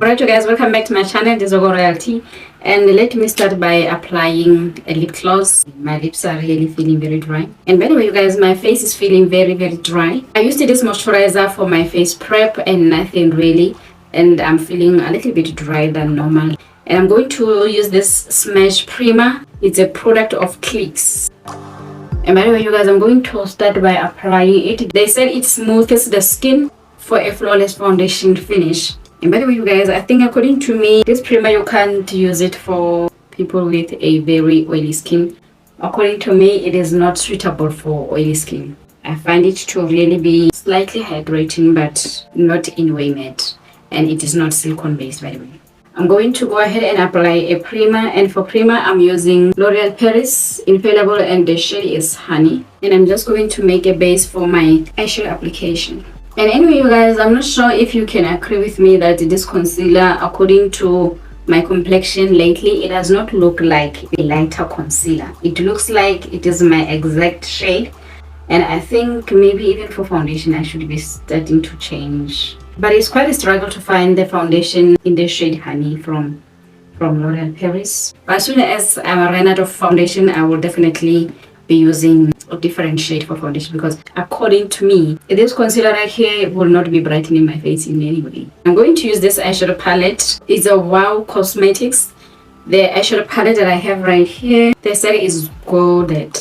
Alright you guys, welcome back to my channel. This is Ogo Royalty, and let me start by applying a lip gloss. My lips are really feeling very dry, and by the way you guys, my face is feeling very dry. I used this moisturizer for my face prep and nothing really, and I'm feeling a little bit dry than normal. And I'm going to use this Smash Primer. It's a product of Clicks. And by the way you guys, I'm going to start by applying it. They said it smooths the skin for a flawless foundation finish. And by the way you guys, I think according to me, this primer you can't use it for people with a very oily skin. According to me, it is not suitable for oily skin. I find it to really be slightly hydrating but not in way matte, and it is not silicone based by the way. I'm going to go ahead and apply a primer, and for primer I'm using L'Oreal Paris Infallible and the shade is Honey, and I'm just going to make a base for my eyeshadow application. And anyway you guys, I'm not sure if you can agree with me that this concealer, according to my complexion lately, it does not look like a lighter concealer. It looks like it is my exact shade, and I think maybe even for foundation I should be starting to change. But it's quite a struggle to find the foundation in the shade Honey from L'Oreal Paris. But as soon as I run out of foundation, I will definitely be using a different shade for foundation, because according to me, this concealer right here will not be brightening my face in any way. I'm going to use this eyeshadow palette. It's a Wow Cosmetics. The eyeshadow palette that I have right here, they said is Godded.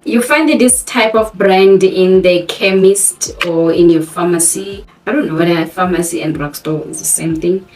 You find this type of brand in the chemist or in your pharmacy. I don't know whether pharmacy and drugstore is the same thing,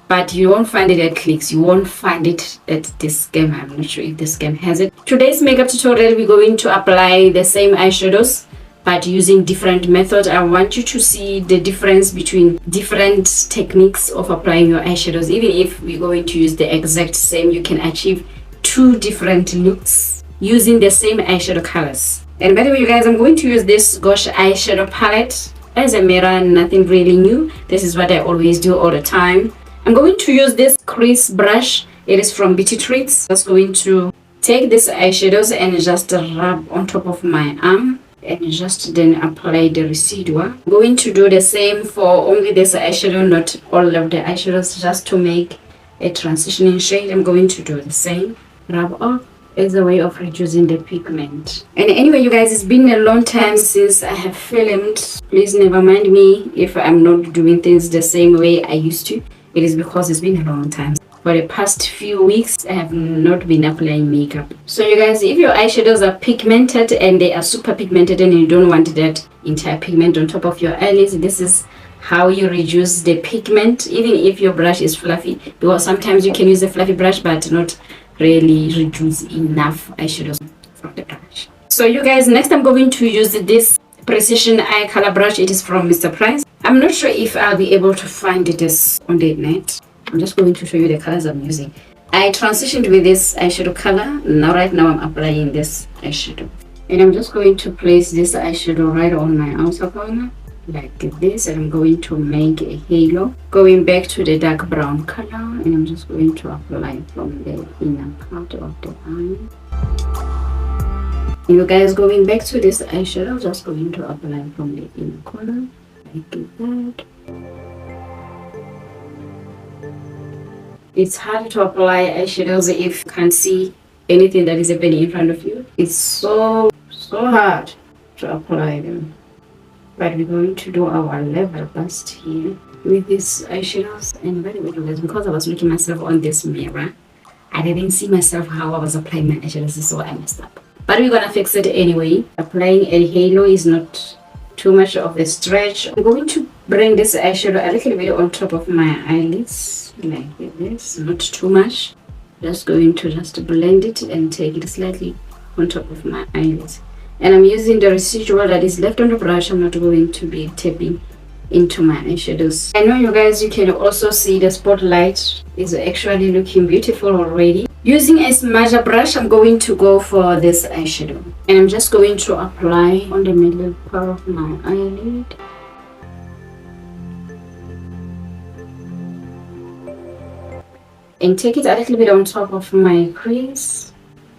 but you won't find it at Clicks. You won't find it at this Scam. I'm not sure if this Scam has it. Today's makeup tutorial, we're going to apply the same eyeshadows but using different methods. I want you to see the difference between different techniques of applying your eyeshadows. Even if we're going to use the exact same, you can achieve two different looks using the same eyeshadow colors. And by the way you guys, I'm going to use this Gosh eyeshadow palette as a mirror. Nothing really new. This is what I always do all the time. I'm going to use this crease brush. It is from Beauty Treats. I'm just going to take these eyeshadows and just rub on top of my arm and just then apply the residual. I'm going to do the same for only this eyeshadow, not all of the eyeshadows, just to make a transitioning shade. I'm going to do the same. Rub off as a way of reducing the pigment. And anyway you guys, it's been a long time since I have filmed. Please never mind me if I'm not doing things the same way I used to. It is because it's been a long time. For the past few weeks I have not been applying makeup. So you guys, if your eyeshadows are pigmented and they are super pigmented and you don't want that entire pigment on top of your eyelids, this is how you reduce the pigment, even if your brush is fluffy, because sometimes you can use a fluffy brush but not really reduce enough eyeshadows from the brush. So you guys, next I'm going to use this Precision Eye Color brush. It is from Mr. Price. I'm not sure if I'll be able to find this on the net. I'm just going to show you the colors I'm using. I transitioned with this eyeshadow color. Right now I'm applying this eyeshadow, and I'm just going to place this eyeshadow right on my outer corner like this, and I'm going to make a halo going back to the dark brown color, and I'm just going to apply from the inner part of the eye. You guys, going back to this eyeshadow, just going to apply from the inner corner like that. It's hard to apply eyeshadows if you can't see anything that is happening in front of you. It's so hard to apply them. But we're going to do our level best here with these eyeshadows. And by the way guys, because I was looking myself on this mirror, I didn't see myself how I was applying my eyeshadows, so I messed up. But we're gonna fix it anyway. Applying a halo is not too much of a stretch. I'm going to bring this eyeshadow a little bit on top of my eyelids like this, not too much. Just going to just blend it and take it slightly on top of my eyelids. And I'm using the residual that is left on the brush. I'm not going to be tapping into my eyeshadows. I know you guys, you can also see the spotlight is actually looking beautiful already. Using a smudger brush, I'm going to go for this eyeshadow, and I'm just going to apply on the middle part of my eyelid. And take it a little bit on top of my crease.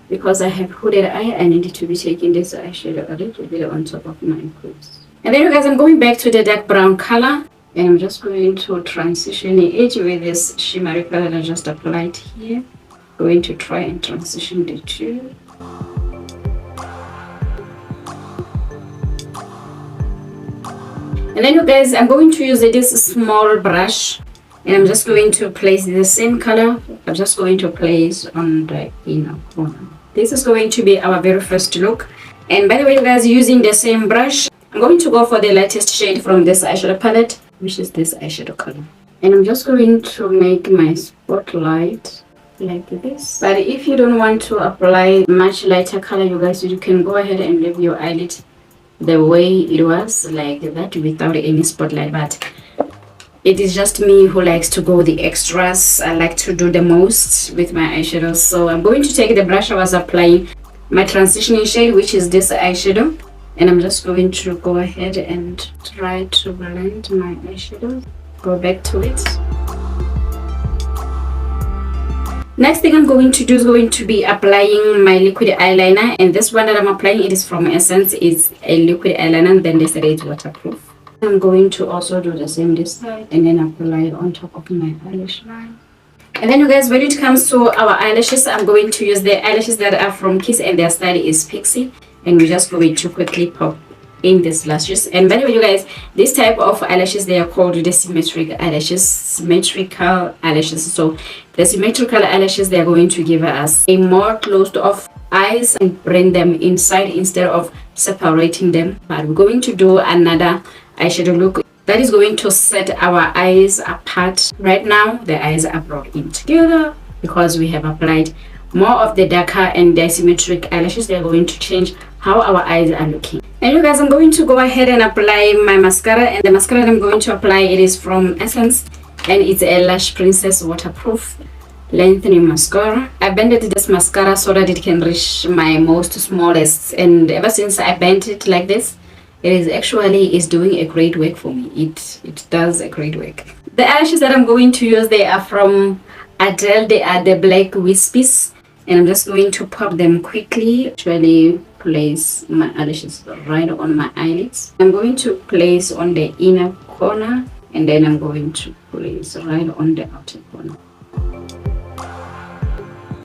Because I have hooded eye, I need to be taking this eyeshadow a little bit on top of my crease. And then you guys, I'm going back to the dark brown color And I'm just going to transition it with this shimmery color that I just applied here. Going to try and transition the two. And then you guys, I'm going to use this small brush, and I'm just going to place the same color. I'm just going to place on the inner corner. This is going to be our very first look. And by the way, you guys, using the same brush, I'm going to go for the lightest shade from this eyeshadow palette, which is this eyeshadow color. And I'm just going to make my spotlight like this. But if you don't want to apply much lighter color, you guys, you can go ahead and leave your eyelid the way it was, like that, without any spotlight. But it is just me who likes to go the extras. I like to do the most with my eyeshadows. So I'm going to take the brush I was applying my transitioning shade, which is this eyeshadow, and I'm just going to go ahead and try to blend my eyeshadow. Go back to it. Next thing I'm going to do is going to be applying my liquid eyeliner, and this one that I'm applying, it is from Essence. It's a liquid eyeliner, and then they said it's waterproof. I'm going to also do the same this side and then apply it on top of my eyelash line. And then you guys, when it comes to our eyelashes, I'm going to use the eyelashes that are from Kiss, and their style is Pixie, and we're just going to quickly pop in these lashes. And by the way, you guys, this type of eyelashes, they are called the symmetrical eyelashes. So the symmetrical eyelashes, they are going to give us a more closed off eyes and bring them inside instead of separating them. But we're going to do another eyeshadow look that is going to set our eyes apart. Right now the eyes are brought in together because we have applied more of the darker and the symmetric eyelashes. They are going to change how our eyes are looking. And you guys, I'm going to go ahead and apply my mascara, and the mascara that I'm going to apply, it is from Essence, and it's a Lash Princess waterproof lengthening mascara. I bended this mascara so that it can reach my most smallest, and ever since I bent it like this, it is doing a great work for me. It does a great work. The eyelashes that I'm going to use, they are from Adele. They are the Black Wispies, and I'm just going to pop them quickly. Actually place my eyelashes right on my eyelids. I'm going to place on the inner corner, and then I'm going to place right on the outer corner.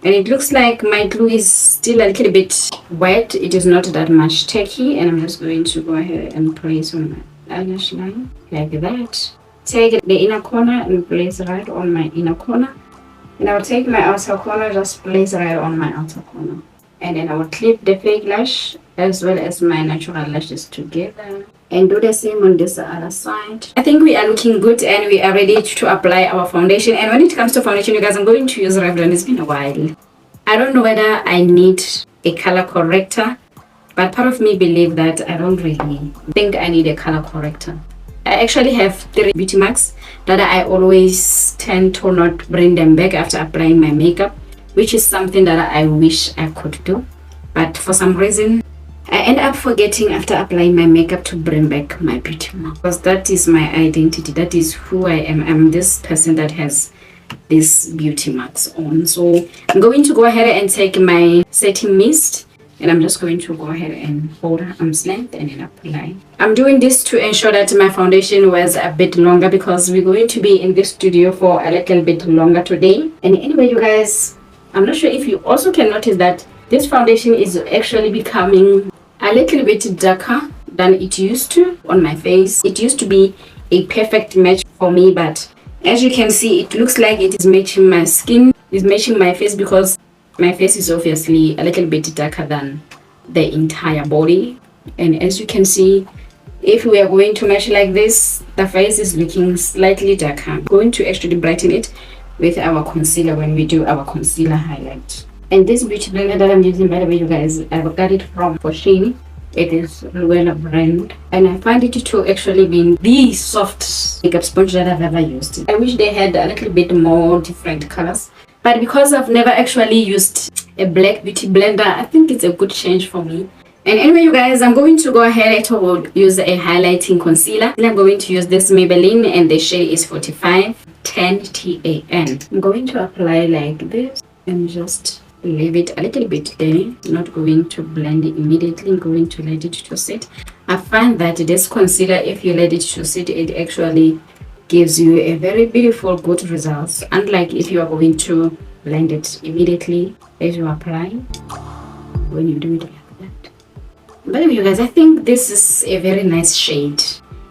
And it looks like my glue is still a little bit wet. It is not that much tacky, and I'm just going to go ahead and place on my eyelash line like that. Take the inner corner and place right on my inner corner, and I'll take my outer corner, just place right on my outer corner, and then I will clip the fake lash as well as my natural lashes together, and do the same on this other side. I think we are looking good, and we are ready to apply our foundation. And when it comes to foundation, you guys, I'm going to use Revlon. It's been a while. I don't know whether I need a color corrector, but part of me believe that I don't really think I need a color corrector. I actually have 3 beauty marks that I always tend to not bring them back after applying my makeup, which is something that I wish I could do, but for some reason I end up forgetting after applying my makeup to bring back my beauty mark, because that is my identity. That is who I am. I'm this person that has these beauty marks on. So I'm going to go ahead and take my setting mist, and I'm just going to go ahead and hold arm's length and then apply. I'm doing this to ensure that my foundation was a bit longer, because we're going to be in this studio for a little bit longer today. And anyway, you guys, I'm not sure if you also can notice that this foundation is actually becoming a little bit darker than it used to on my face. It used to be a perfect match for me, but as you can see, it looks like it is matching my skin, it's matching my face, because my face is obviously a little bit darker than the entire body. And as you can see, if we are going to match like this, the face is looking slightly darker. I'm going to actually brighten it with our concealer when we do our concealer highlight. And this beauty blender that I'm using, by the way, you guys, I got it from Foschini. It is Luella brand, and I find it to actually be the soft makeup sponge that I've ever used. I wish they had a little bit more different colors, but because I've never actually used a black beauty blender, I think it's a good change for me. And anyway, you guys, I'm going to go ahead to use a highlighting concealer. I'm going to use this Maybelline, and the shade is 4510 TAN. I'm going to apply like this and just leave it a little bit there. Not going to blend it immediately. I'm going to let it to sit. I find that this concealer, if you let it to sit, it actually gives you a very beautiful good results, unlike if you are going to blend it immediately as you apply. When you do it like that. But anyway, you guys, I think this is a very nice shade.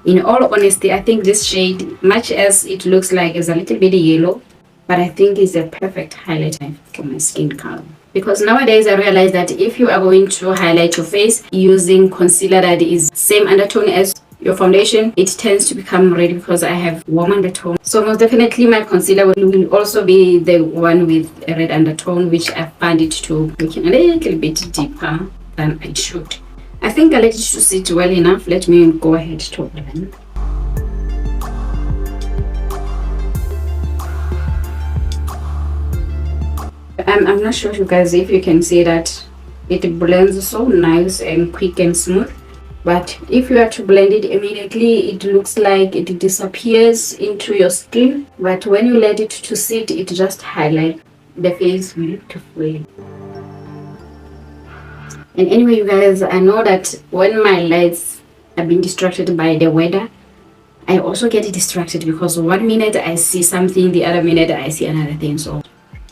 In all honesty, I think this shade, much as it looks like it's a little bit yellow, but I think it's a perfect highlighter for my skin color. Because nowadays I realize that if you are going to highlight your face using concealer that is same undertone as your foundation, it tends to become red because I have warm undertone. So most definitely my concealer will also be the one with a red undertone, which I find it to looking a little bit deeper than it should. I think I let it to sit well enough. Let me go ahead to blend. I'm not sure you guys if you can see that it blends so nice and quick and smooth, but if you are to blend it immediately, it looks like it disappears into your skin, but when you let it to sit, it just highlights the face beautifully. And anyway, you guys, I know that when my lights have been distracted by the weather, I also get distracted because 1 minute I see something, the other minute I see another thing, so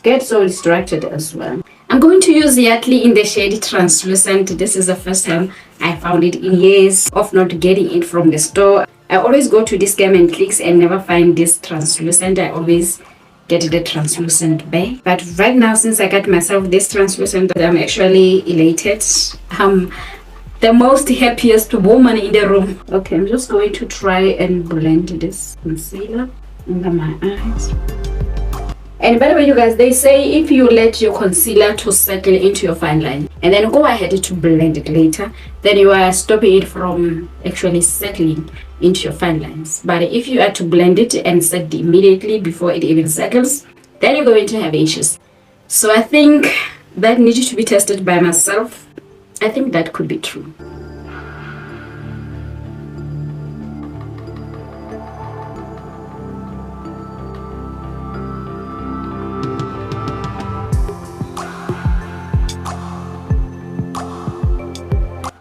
get so distracted as well. I'm going to use Yardley in the shade Translucent. This is the first time I found it in years of not getting it from the store. I always go to Dis-Chem and Clicks and never find this Translucent. I always get the Translucent bag. But right now, since I got myself this Translucent, I'm actually elated. I'm the most happiest woman in the room. Okay, I'm just going to try and blend this concealer under my eyes. And by the way, you guys, they say if you let your concealer to settle into your fine line and then go ahead to blend it later, then you are stopping it from actually settling into your fine lines. But if you are to blend it and set it immediately before it even settles, then you're going to have issues. So I think that needed to be tested by myself. I think that could be true.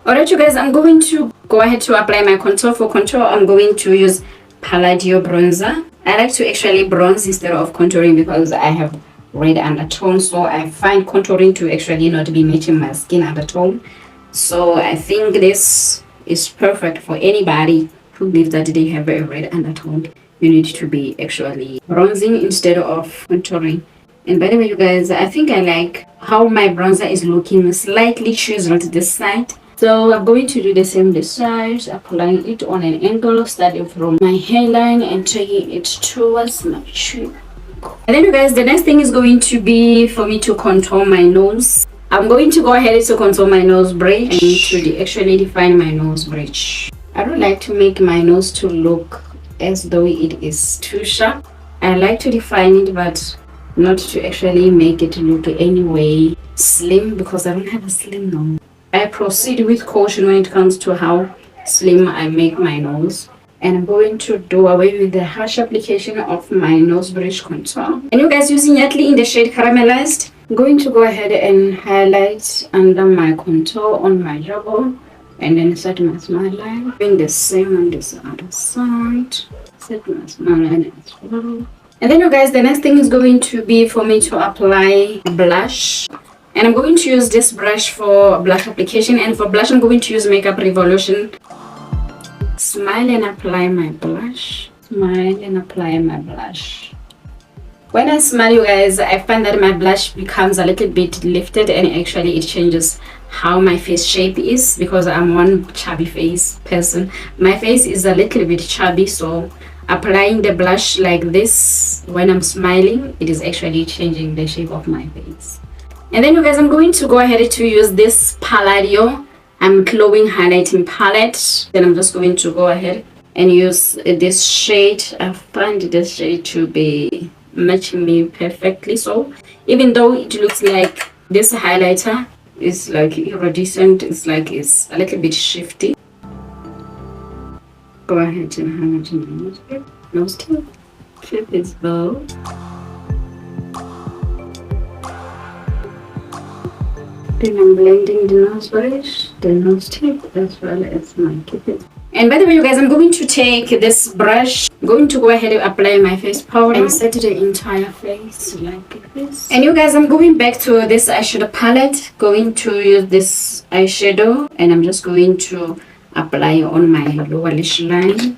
Alright, you guys, I'm going to go ahead to apply my contour. For contour, I'm going to use Palladio bronzer. I like to actually bronze instead of contouring because I have red undertone, so I find contouring to actually not be matching my skin undertone. So I think this is perfect for anybody who believes that they have a red undertone. You need to be actually bronzing instead of contouring. And by the way, you guys, I think I like how my bronzer is looking slightly chiseled this side. So I'm going to do the same this side, applying it on an angle, starting from my hairline and taking it towards my chin. And then you guys, the next thing is going to be for me to contour my nose. I'm going to go ahead to contour my nose bridge and to actually define my nose bridge. I don't like to make my nose to look as though it is too sharp. I like to define it, but not to actually make it look anyway slim because I don't have a slim nose. I proceed with caution when it comes to how slim I make my nose. And I'm going to do away with the harsh application of my nose bridge contour. And you guys, using Yardley in the shade Caramelized, I'm going to go ahead and highlight under my contour on my jawbone. And then set my smile line. Doing the same on this other side. Set my smile line as well. And then you guys, the next thing is going to be for me to apply blush. And I'm going to use this brush for blush application, and for blush I'm going to use Makeup Revolution. Smile and apply my blush. Smile and apply my blush. When I smile, you guys, I find that my blush becomes a little bit lifted, and actually it changes how my face shape is because I'm one chubby face person. My face is a little bit chubby, so applying the blush like this when I'm smiling, it is actually changing the shape of my face. And then you guys, I'm going to go ahead to use this Palladio glowing highlighting palette. Then I'm just going to go ahead and use this shade. I find this shade to be matching me perfectly. So even though it looks like this highlighter is like iridescent, it's like it's a little bit shifty. Go ahead and highlight my nose tip. Nose tip. Flip this bow. Then I'm blending the nose bridge, the nose tip, as well as my cupid. And by the way, you guys, I'm going to take this brush I'm going to go ahead and apply my face powder and set the entire face like this. And you guys, I'm going back to this eyeshadow palette, going to use this eyeshadow, and I'm just going to apply on my lower lash line.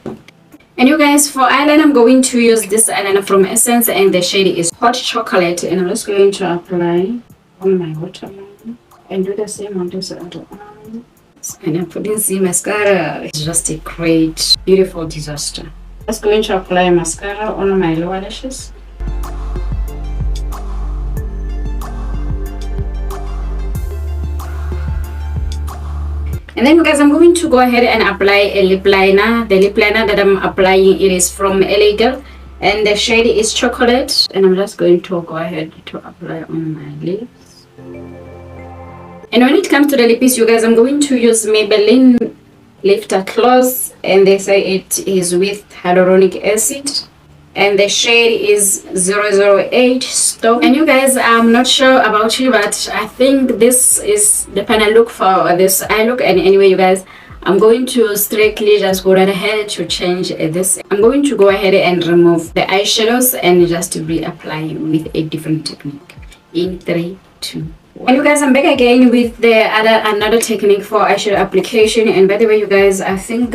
And you guys, for eyeliner, I'm going to use this eyeliner from Essence, and the shade is Hot Chocolate, and I'm just going to apply on my waterline and do the same on this other eye. And I'm putting Z mascara. It's just a great, beautiful disaster. Just going to apply mascara on my lower lashes. And then, guys, I'm going to go ahead and apply a lip liner. The lip liner that I'm applying, it is from LA Girl, and the shade is Chocolate. And I'm just going to go ahead to apply on my lips. And when it comes to the lips, you guys, I'm going to use Maybelline Lifter Gloss, and they say it is with hyaluronic acid, and the shade is 008 Stone. And you guys, I'm not sure about you, but I think this is the final look for this eye look. And anyway, you guys, I'm going to strictly just go right ahead to change this. I'm going to go ahead and remove the eyeshadows and just reapply with a different technique in 3, 2, 1. And you guys, I'm back again with the another technique for eyeshadow application. And by the way, you guys, I think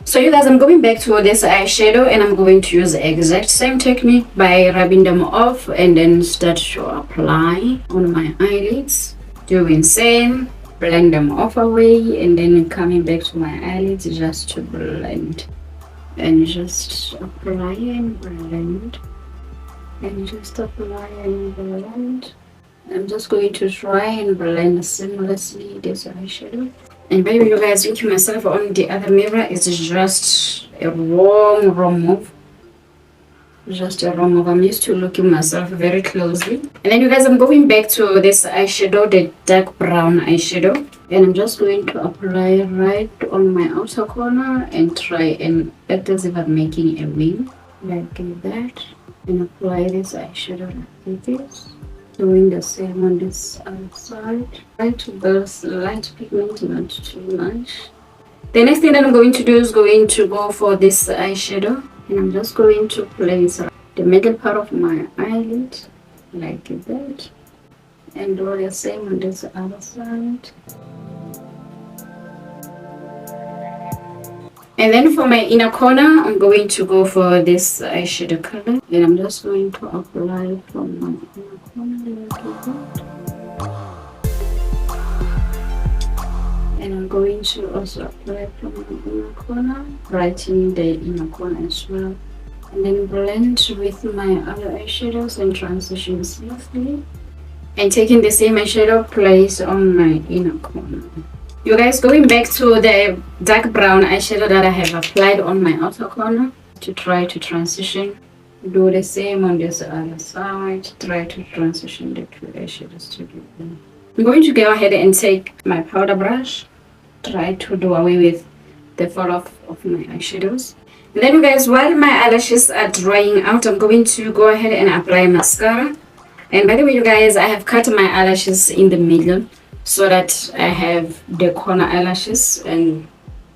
so you guys, I'm going back to this eyeshadow, and I'm going to use the exact same technique by rubbing them off and then start to apply on my eyelids, doing same, blend them off away, and then coming back to my eyelids just to blend, and just apply and blend, and just apply and blend. I'm just going to try and blend seamlessly this eyeshadow. And by the way, you guys, looking myself on the other mirror is just a wrong move. Just a wrong move. I'm used to looking myself very closely. And then you guys, I'm going back to this eyeshadow, the dark brown eyeshadow. And I'm just going to apply right on my outer corner and try and act as if I'm making a wing. Like that. And apply this eyeshadow like this. Doing the same on this other side. Try to build light pigment, not too much. The next thing that I'm going to do is going to go for this eyeshadow, and I'm just going to place the middle part of my eyelid like that, and do the same on this other side. And then for my inner corner, I'm going to go for this eyeshadow color, and I'm just going to apply from my inner corner like that. And I'm going to also apply from my inner corner, right in the inner corner as well. And then blend with my other eyeshadows and transition smoothly. And taking the same eyeshadow, place on my inner corner. You guys, going back to the dark brown eyeshadow that I have applied on my outer corner to try to transition. Do the same on this other side. Try to transition the two eyeshadows together. I'm going to go ahead and take my powder brush. Try to do away with the fall off of my eyeshadows. And then you guys, while my eyelashes are drying out, I'm going to go ahead and apply mascara. And by the way, you guys, I have cut my eyelashes in the middle, so that I have the corner eyelashes and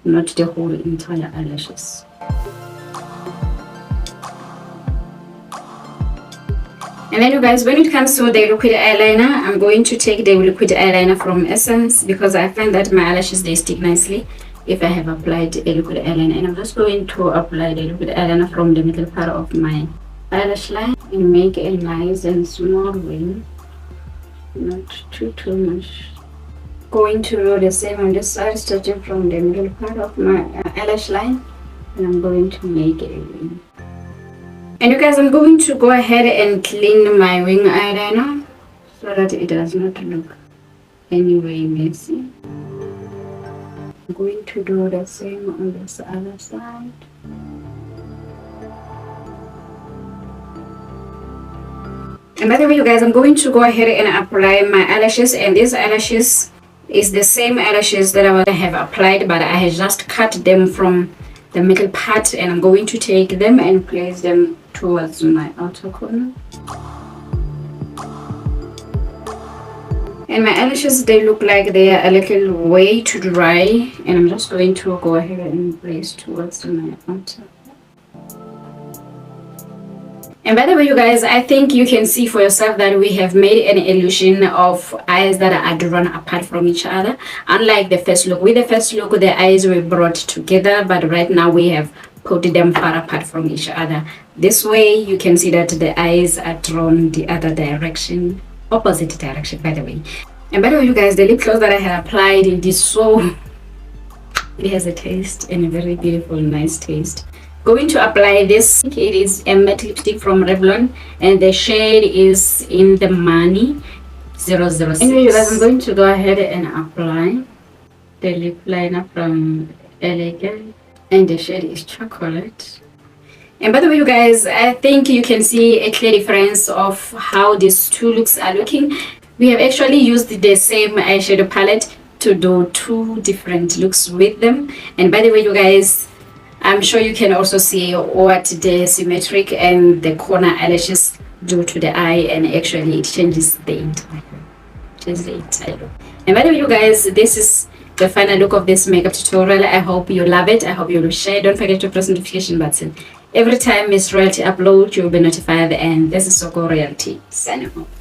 not the whole entire eyelashes. And then you guys, when it comes to the liquid eyeliner, I'm going to take the liquid eyeliner from Essence, because I find that my eyelashes, they stick nicely if I have applied a liquid eyeliner. And I'm just going to apply the liquid eyeliner from the middle part of my eyelash line and make a nice and small wing, not too much. Going to do the same on this side, starting from the middle part of my eyelash line, and I'm going to make a wing. And you guys, I'm going to go ahead and clean my wing eyeliner so that it does not look anyway messy. I'm going to do the same on this other side. And by the way, you guys, I'm going to go ahead and apply my eyelashes, and these eyelashes is the same eyelashes that I have applied, but I have just cut them from the middle part, and I'm going to take them and place them towards my outer corner. And my eyelashes, they look like they are a little way too dry, and I'm just going to go ahead and place towards my outer corner. And by the way, you guys, I think you can see for yourself that we have made an illusion of eyes that are drawn apart from each other. Unlike the first look. With the first look, the eyes were brought together, but right now we have put them far apart from each other. This way, you can see that the eyes are drawn the other direction, opposite direction, by the way. And by the way, you guys, the lip gloss that I had applied, it is so... It has a taste and a very beautiful, nice taste. Going to apply this. It is a matte lipstick from Revlon and the shade is in the Money 006. Anyway, you guys, I'm going to go ahead and apply the lip liner from Elegant and the shade is Chocolate. And by the way, you guys, I think you can see a clear difference of how these two looks are looking. We have actually used the same eyeshadow palette to do two different looks with them. And by the way, you guys, I'm sure you can also see what the symmetric and the corner eyelashes do to the eye, and actually it changes the entire look. And by the way, you guys, this is the final look of this makeup tutorial. I hope you love it. I hope you will share. Don't forget to press the notification button. Every time Miss Royalty upload, you'll be notified. And this is Soko Royalty signing off.